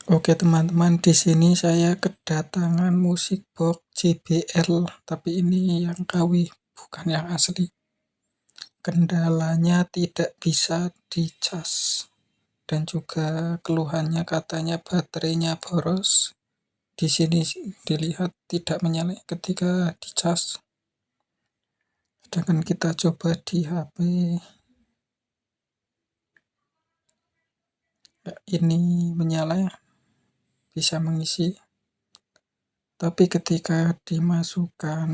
Oke teman-teman, di sini saya kedatangan musik box JBL, tapi ini yang KW, bukan yang asli. Kendalanya tidak bisa dicas dan juga keluhannya katanya baterainya boros. Di sini dilihat tidak menyala ketika dicas. Sedangkan kita coba di HP, ini menyala ya, bisa mengisi. Tapi ketika dimasukkan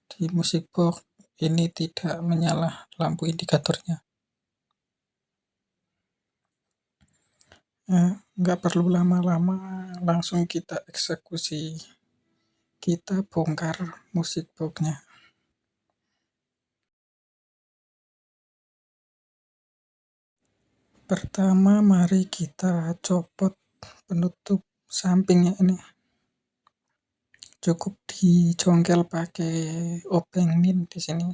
di musik box, ini tidak menyala lampu indikatornya. Nggak perlu lama-lama, langsung kita eksekusi. Kita bongkar musik box-nya. Pertama, mari kita copot penutup sampingnya ini. Cukup dijongkel pakai obeng min di sini.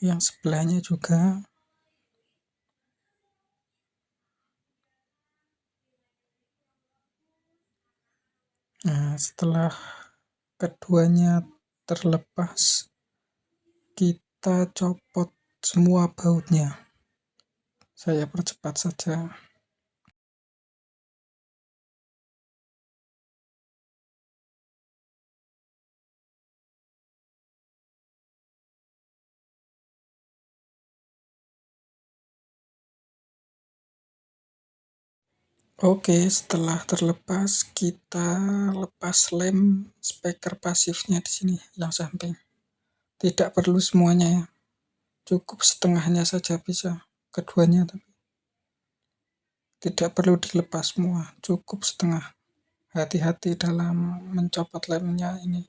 Yang sebelahnya juga. Nah, setelah keduanya terlepas, kita copot semua bautnya. Saya percepat saja. Oke, setelah terlepas, kita lepas lem speaker pasifnya di sini yang samping. Tidak perlu semuanya ya. Cukup setengahnya saja bisa. Keduanya tapi tidak perlu dilepas semua, cukup setengah. Hati-hati dalam mencopot lemnya ini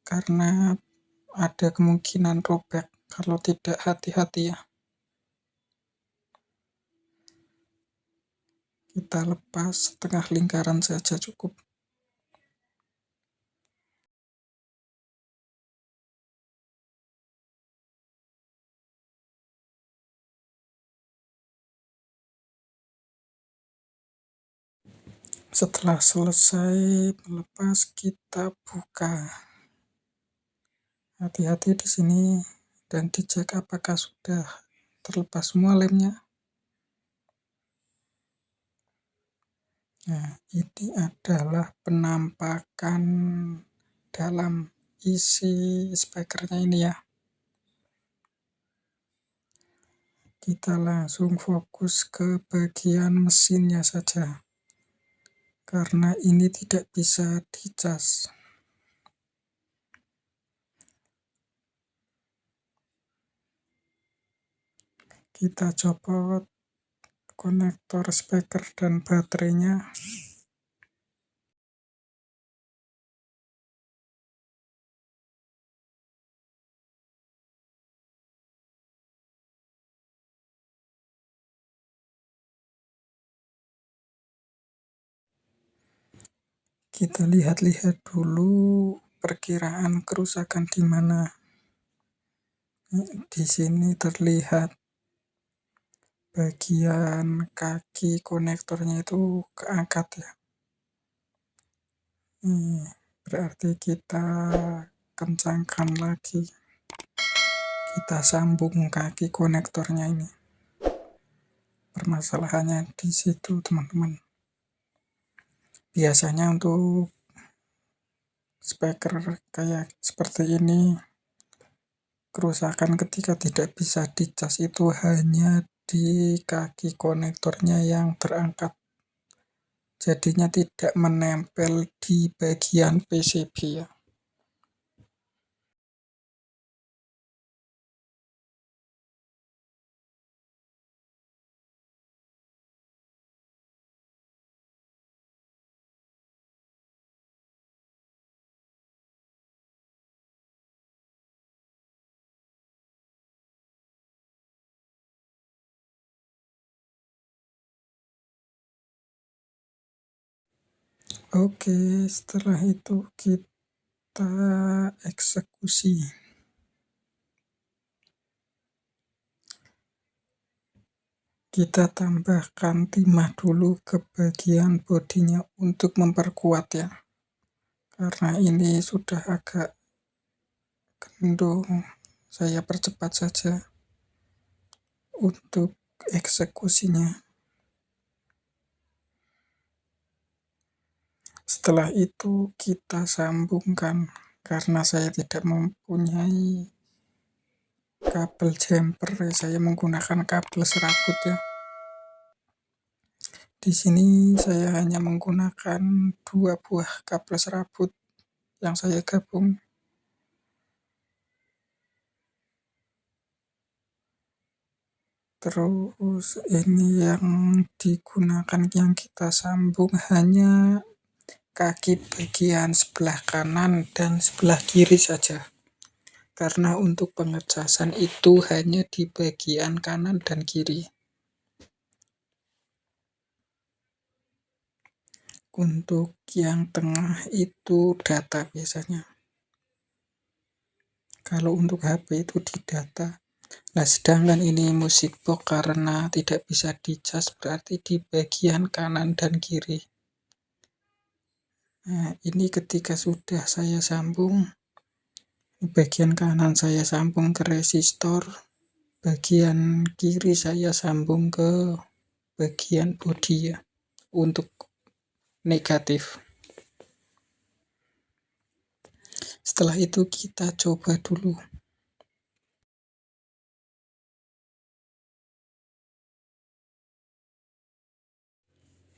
karena ada kemungkinan robek kalau tidak hati-hati ya. Kita lepas setengah lingkaran saja cukup. Setelah selesai melepas, kita buka. Hati-hati di sini dan dicek apakah sudah terlepas semua lemnya. Nah, ini adalah penampakan dalam isi speakernya ini ya. Kita langsung fokus ke bagian mesinnya saja. Karena ini tidak bisa dicas. Kita copot konektor speaker dan baterainya. Kita lihat-lihat dulu perkiraan kerusakan di mana. Di sini terlihat bagian kaki konektornya itu keangkat ya. Berarti kita kencangkan lagi. Kita sambung kaki konektornya ini. Permasalahannya di situ, teman-teman. Biasanya untuk speaker kayak seperti ini, kerusakan ketika tidak bisa dicas itu hanya di kaki konektornya yang terangkat. Jadinya tidak menempel di bagian PCB ya. Oke, setelah itu kita eksekusi. Kita tambahkan timah dulu ke bagian bodinya untuk memperkuat ya. Karena ini sudah agak kendor, saya percepat saja untuk eksekusinya. Setelah itu kita sambungkan, karena saya tidak mempunyai kabel jumper, saya menggunakan kabel serabut ya. Di sini saya hanya menggunakan 2 buah kabel serabut yang saya gabung. Terus ini yang digunakan, yang kita sambung hanya kaki bagian sebelah kanan dan sebelah kiri saja. Karena untuk pengecasan itu hanya di bagian kanan dan kiri. Untuk yang tengah itu data biasanya. Kalau untuk HP itu di data. Nah, sedangkan ini musik box karena tidak bisa dicas, berarti di bagian kanan dan kiri. Nah, ini ketika sudah saya sambung, bagian kanan saya sambung ke resistor, bagian kiri saya sambung ke bagian bodi ya, untuk negatif. Setelah itu kita coba dulu.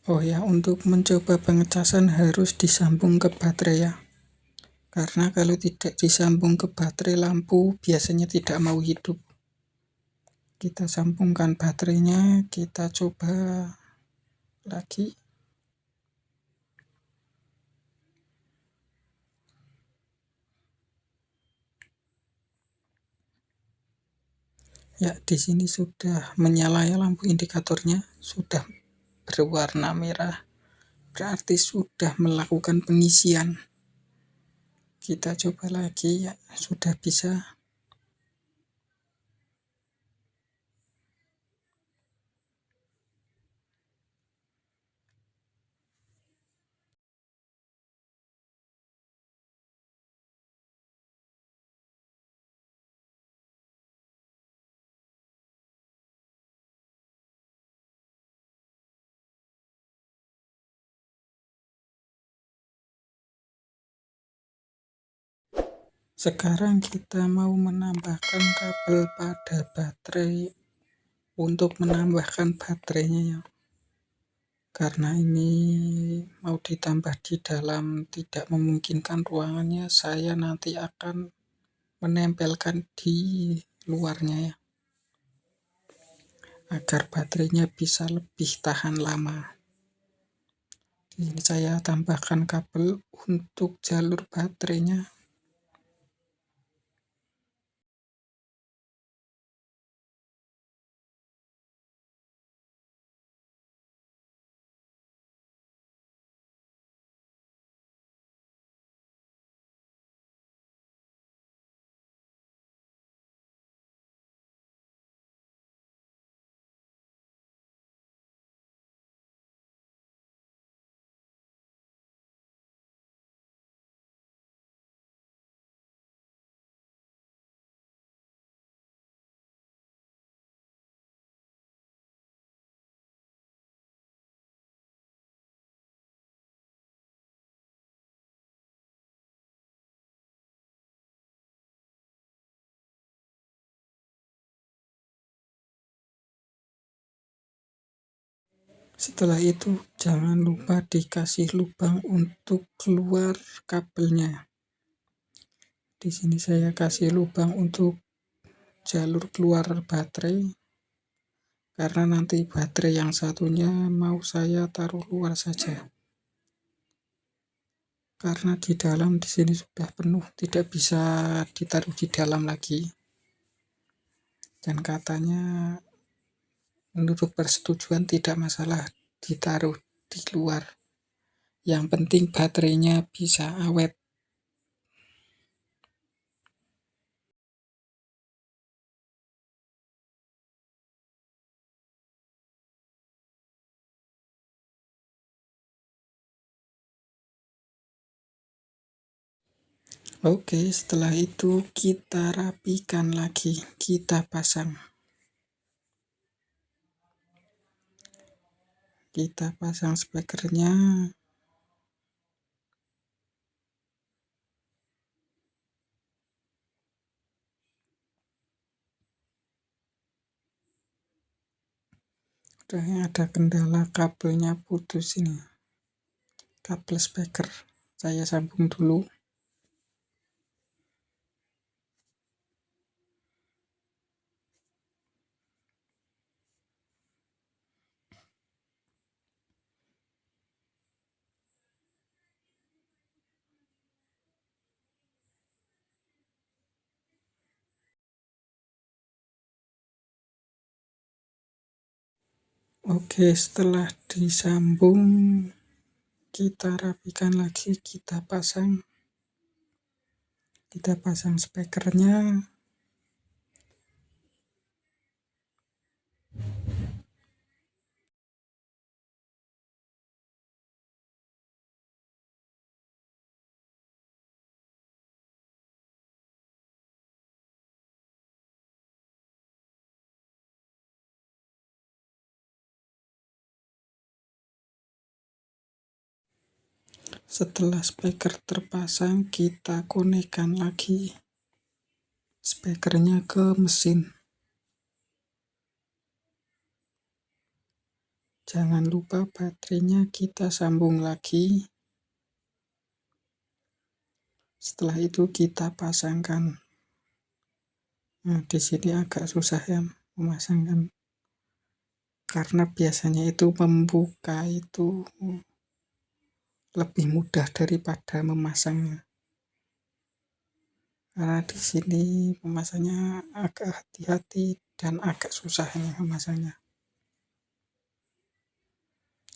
Oh ya, untuk mencoba pengecasan harus disambung ke baterai ya. Karena kalau tidak disambung ke baterai, lampu biasanya tidak mau hidup. Kita sambungkan baterainya, kita coba lagi. Ya, di sini sudah menyala ya lampu indikatornya, sudah berwarna merah. Berarti sudah melakukan pengisian. Kita coba lagi ya, sudah bisa. Sekarang kita mau menambahkan kabel pada baterai untuk menambahkan baterainya ya. Karena ini mau ditambah di dalam, tidak memungkinkan ruangannya, saya nanti akan menempelkan di luarnya ya, agar baterainya bisa lebih tahan lama. Ini saya tambahkan kabel untuk jalur baterainya. Setelah itu jangan lupa dikasih lubang untuk keluar kabelnya. Di sini saya kasih lubang untuk jalur keluar baterai, karena nanti baterai yang satunya mau saya taruh luar saja. Karena di dalam di sini sudah penuh, tidak bisa ditaruh di dalam lagi. Dan katanya menurut persetujuan tidak masalah ditaruh di luar. Yang penting baterainya bisa awet. Oke, setelah itu kita rapikan lagi, kita pasang. Kita pasang spekernya. Udah ada kendala kabelnya putus ini. Kabel speaker. Saya sambung dulu. Oke, setelah disambung, kita rapikan lagi, kita pasang. Kita pasang spekernya. Setelah speaker terpasang, kita konekkan lagi spekernya ke mesin. Jangan lupa baterainya kita sambung lagi. Setelah itu kita pasangkan. Nah, di sini agak susah ya memasangkan. Karena biasanya itu membuka itu lebih mudah daripada memasangnya. Karena di sini memasangnya agak hati-hati dan agak susah ini memasangnya.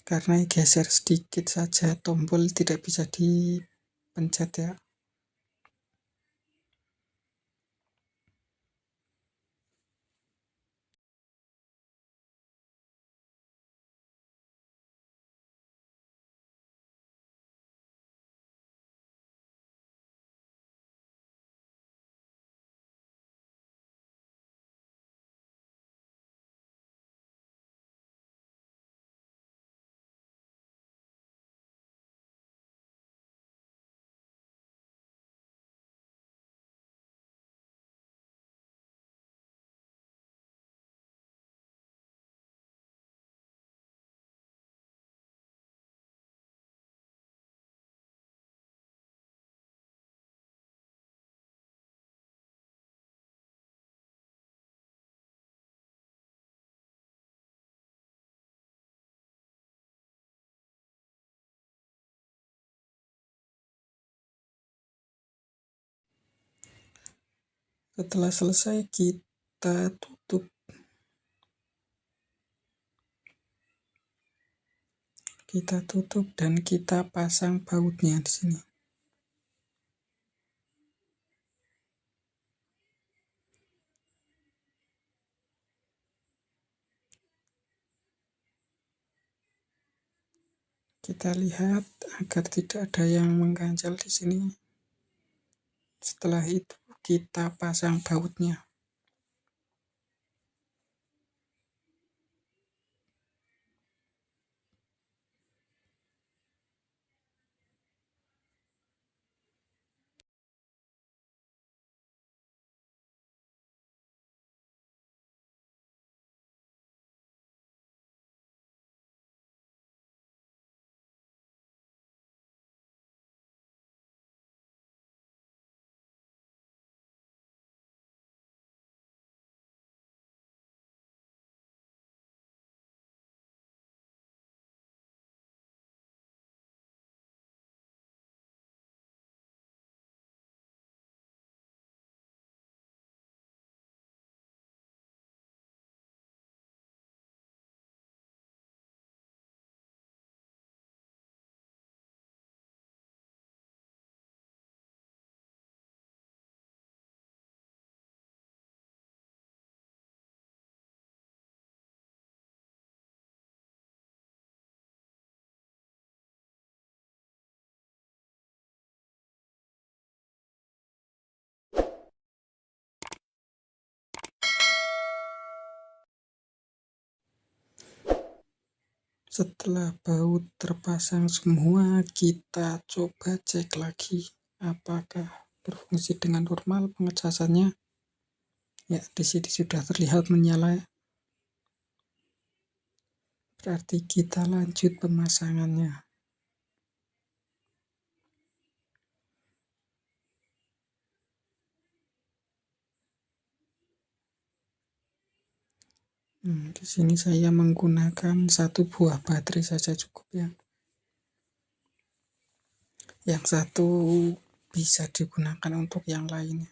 Karena geser sedikit saja tombol tidak bisa dipencet ya. Setelah selesai kita tutup. Kita tutup dan kita pasang bautnya di sini. Kita lihat agar tidak ada yang mengganjal di sini. Setelah itu kita pasang bautnya. Setelah baut terpasang semua, kita coba cek lagi apakah berfungsi dengan normal pengecasannya. Ya, di sini sudah terlihat menyala. Berarti kita lanjut pemasangannya. Di sini saya menggunakan satu buah baterai saja cukup ya. Yang satu bisa digunakan untuk yang lainnya.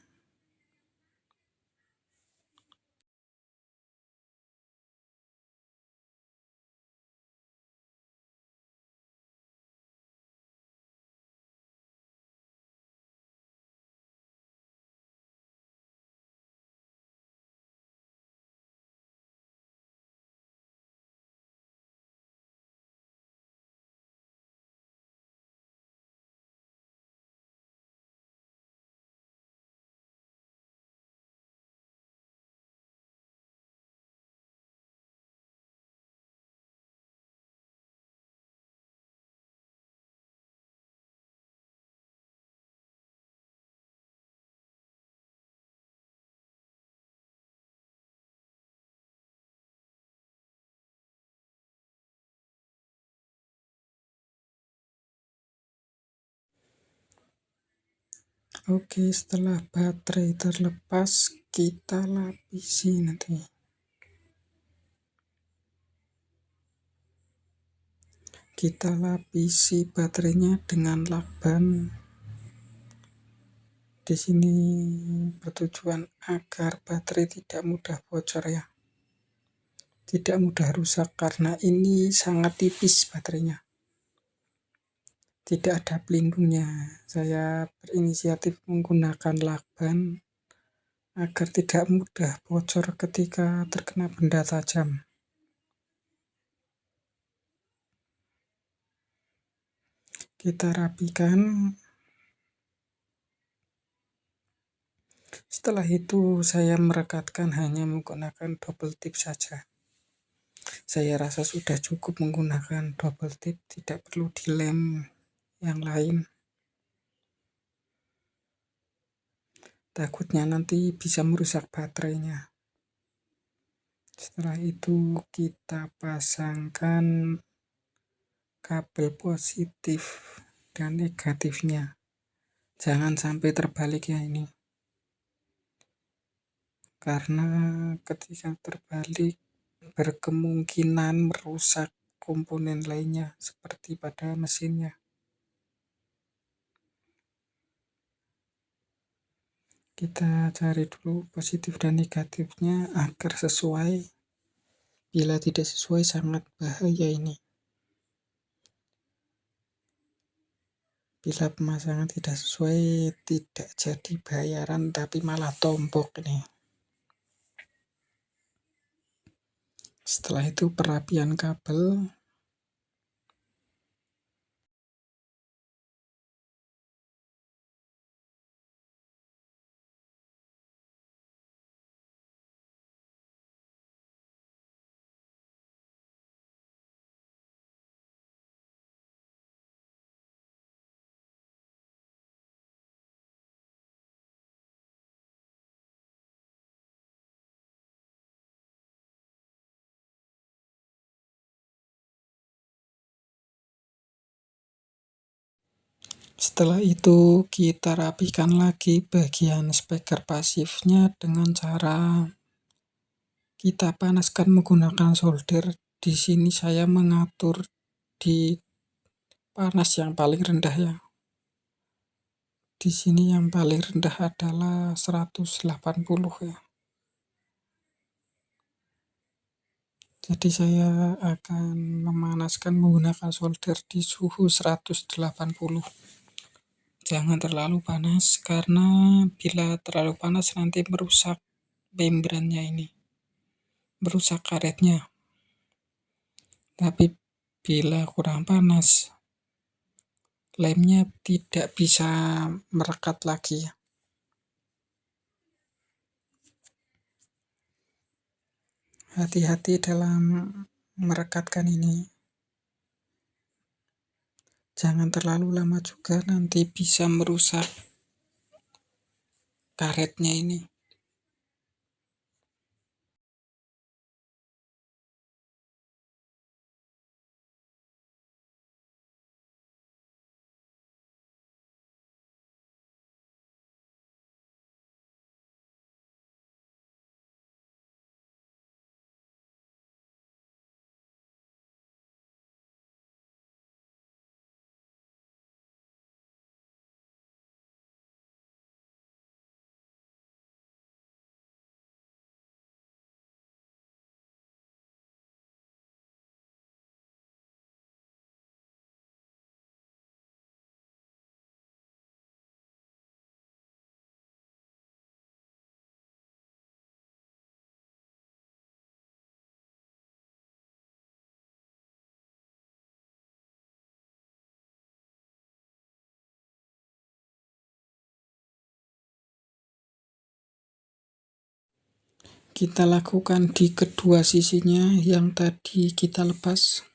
Oke, setelah baterai terlepas, kita lapisi nanti. Kita lapisi baterainya dengan lakban. Di sini bertujuan agar baterai tidak mudah bocor ya. Tidak mudah rusak karena ini sangat tipis baterainya. Tidak ada pelindungnya. Saya berinisiatif menggunakan lakban agar tidak mudah bocor ketika terkena benda tajam. Kita rapikan. Setelah itu saya merekatkan hanya menggunakan double tip saja. Saya rasa sudah cukup menggunakan double tip, tidak perlu dilem yang lain. Takutnya nanti bisa merusak baterainya. Setelah itu kita pasangkan kabel positif dan negatifnya. Jangan sampai terbalik ya ini. Karena ketika terbalik berkemungkinan merusak komponen lainnya seperti pada mesinnya. Kita cari dulu positif dan negatifnya agar sesuai. Bila tidak sesuai sangat bahaya ini. Bila pemasangan tidak sesuai, tidak jadi bayaran tapi malah tombok ini. Setelah itu perapian kabel. Setelah itu kita rapikan lagi bagian speaker pasifnya dengan cara kita panaskan menggunakan solder. Di sini saya mengatur di panas yang paling rendah ya. Di sini yang paling rendah adalah 180 ya. Jadi saya akan memanaskan menggunakan solder di suhu 180. Jangan terlalu panas karena bila terlalu panas nanti merusak membrannya ini. Merusak karetnya. Tapi bila kurang panas, lemnya tidak bisa merekat lagi. Hati-hati dalam merekatkan ini. Jangan terlalu lama juga, nanti bisa merusak karetnya ini. Kita lakukan di kedua sisinya yang tadi kita lepas.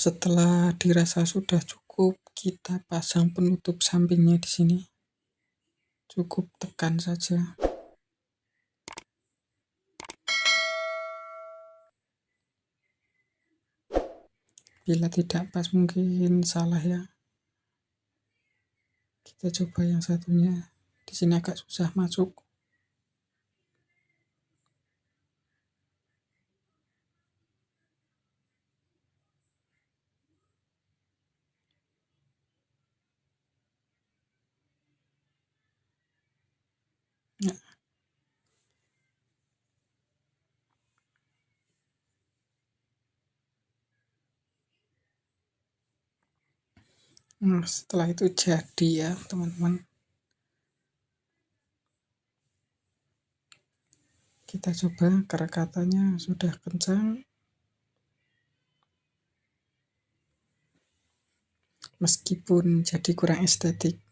Setelah dirasa sudah cukup, kita pasang penutup sampingnya di sini. Cukup tekan saja. Bila tidak pas mungkin salah ya. Kita coba yang satunya. Di sini agak susah masuk. Ya. Setelah itu jadi ya teman-teman. Kita coba kerekatannya sudah kencang. Meskipun jadi kurang estetik.